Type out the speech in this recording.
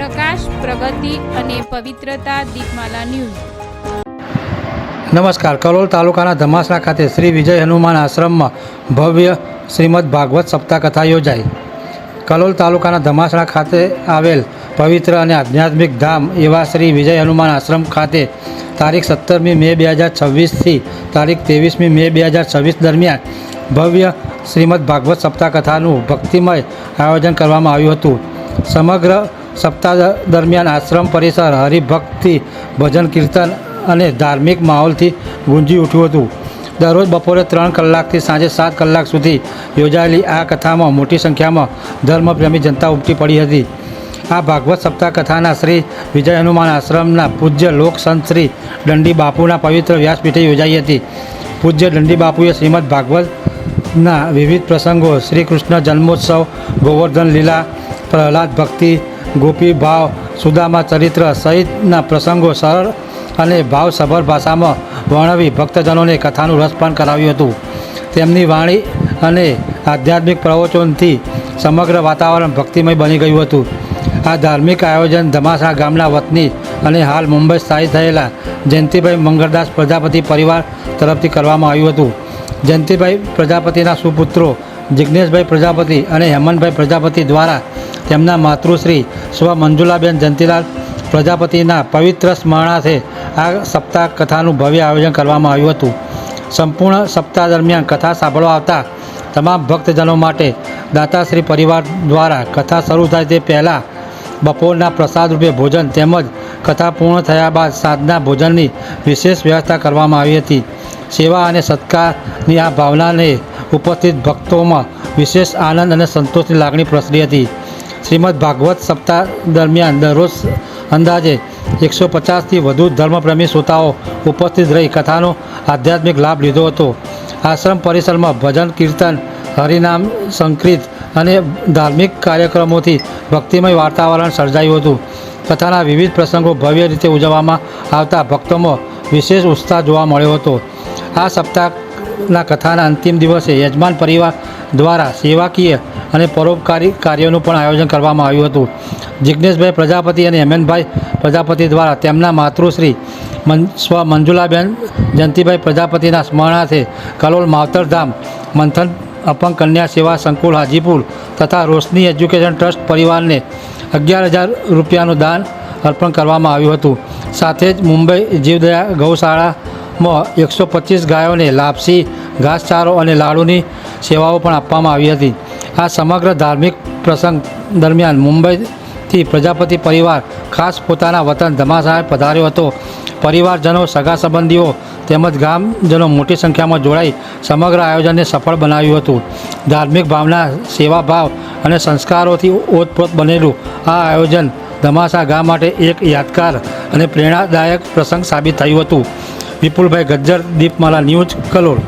પ્રકાશ, પ્રગતિ અને પવિત્રતા દીપમાલા ન્યૂઝ। નમસ્કાર। કલોલ તાલુકાના ધમાસણા ખાતે શ્રી વિજય હનુમાન આશ્રમમાં ભવ્ય શ્રીમદ ભાગવત સપ્તાહ કથા યોજાઈ। કલોલ તાલુકાના ધમાસણા ખાતે આવેલ પવિત્ર અને આધ્યાત્મિક ધામ એવા શ્રી વિજય હનુમાન આશ્રમ ખાતે તારીખ 17મી મે 2026થી તારીખ 23મી મે 2026 દરમિયાન ભવ્ય શ્રીમદ ભાગવત સપ્તાહ કથાનું ભક્તિમય આયોજન કરવામાં આવ્યું હતું। સમગ્ર સપ્તાહ દરમિયાન આશ્રમ પરિસર હરિભક્તિ, ભજન, કીર્તન અને ધાર્મિક માહોલથી ગુંજી ઉઠ્યું હતું। દરરોજ બપોરે 3 કલાકથી સાંજે 7 કલાક સુધી યોજાયેલી આ કથામાં મોટી સંખ્યામાં ધર્મપ્રેમી જનતા ઉમટી પડી હતી। આ ભાગવત સપ્તાહ કથાના શ્રી વિજય હનુમાન આશ્રમના પૂજ્ય લોક સંત શ્રી દંડી બાપુના પવિત્ર વ્યાસપીઠે યોજાઈ હતી। પૂજ્ય દંડી બાપુએ શ્રીમદ ભાગવતના વિવિધ પ્રસંગો, શ્રી કૃષ્ણ જન્મોત્સવ, ગોવર્ધન લીલા, પ્રહલાદ ભક્તિ, ગોપી ભાવ, સુદામા ચરિત્ર સહિતના પ્રસંગો સરળ અને ભાવસભર ભાષામાં વર્ણવી ભક્તજનોને કથાનું રસપાન કરાવ્યું હતું। તેમની વાણી અને આધ્યાત્મિક પ્રવચનોથી સમગ્ર વાતાવરણ ભક્તિમય બની ગયું હતું। આ ધાર્મિક આયોજન ધમાસણા ગામના વતની અને હાલ મુંબઈ સ્થાયી થયેલા જયંતિભાઈ મંગળદાસ પ્રજાપતિ પરિવાર તરફથી કરવામાં આવ્યું હતું। જયંતિભાઈ પ્રજાપતિના સુપુત્રો જિજ્ઞેશભાઈ પ્રજાપતિ અને હેમંતભાઈ પ્રજાપતિ દ્વારા તેમના માતૃશ્રી સ્વ મંજુલાબેન જયંતિલાલ પ્રજાપતિના પવિત્ર સ્મરણાર્થે આ સપ્તાહ કથાનું ભવ્ય આયોજન કરવામાં આવ્યું હતું। સંપૂર્ણ સપ્તાહ દરમિયાન કથા સાંભળવા આવતા તમામ ભક્તજનો માટે દાતાશ્રી પરિવાર દ્વારા કથા શરૂ થાય તે પહેલાં બપોરના પ્રસાદ રૂપે ભોજન તેમજ કથા પૂર્ણ થયા બાદ સાંજના ભોજનની વિશેષ વ્યવસ્થા કરવામાં આવી હતી। સેવા અને સત્કારની આ ભાવનાને ઉપસ્થિત ભક્તોમાં વિશેષ આનંદ અને સંતોષની લાગણી પ્રસરી હતી। શ્રીમદ ભાગવત સપ્તાહ દરમિયાન દરરોજ અંદાજે 150થી વધુ ધર્મપ્રેમી શ્રોતાઓ ઉપસ્થિત રહી કથાનો આધ્યાત્મિક લાભ લીધો હતો। આશ્રમ પરિસરમાં ભજન, કીર્તન, હરિનામ સંકીર્તન અને ધાર્મિક કાર્યક્રમોથી ભક્તિમય વાતાવરણ સર્જાયું હતું। કથાના વિવિધ પ્રસંગો ભવ્ય રીતે ઉજવવામાં આવતા ભક્તોમાં વિશેષ ઉત્સાહ જોવા મળ્યો હતો। આ સપ્તાહના કથાના અંતિમ દિવસે યજમાન પરિવાર દ્વારા સેવાકીય અને પરોપકારી કાર્યોનું પણ આયોજન કરવામાં આવ્યું હતું। જિજ્ઞેશભાઈ પ્રજાપતિ અને હેમંતભાઈ પ્રજાપતિ દ્વારા તેમના માતૃશ્રી સ્વ મંજુલાબેન જયંતિભાઈ પ્રજાપતિના સ્મરણાર્થે કલોલ માવતરધામ મંથન અપંગ કન્યા સેવા સંકુલ હાજીપુર તથા રોશની એજ્યુકેશન ટ્રસ્ટ પરિવારને 11,000 રૂપિયાનું દાન અર્પણ કરવામાં આવ્યું હતું। સાથે જ મુંબઈ જીવદયા ગૌશાળામાં 125 ગાયોને લાપસી, ઘાસચારો અને લાડુની સેવાઓ પણ આપવામાં આવી હતી। આ સમગ્ર ધાર્મિક પ્રસંગ દરમિયાન મુંબઈથી પ્રજાપતિ પરિવાર ખાસ પોતાના વતન ધમાસણાએ પધાર્યો હતો। પરિવારજનો, સગા સંબંધીઓ તેમજ ગામજનો મોટી સંખ્યામાં જોડાઈ સમગ્ર આયોજનને સફળ બનાવ્યું હતું। ધાર્મિક ભાવના, સેવાભાવ અને સંસ્કારોથી ઓતપ્રોત બનેલું આ આયોજન ધમાસણા ગામ માટે એક યાદગાર અને પ્રેરણાદાયક પ્રસંગ સાબિત થયું હતું। વિપુલભાઈ ગજ્જર, દીપમાલા ન્યૂઝ, કલોલ।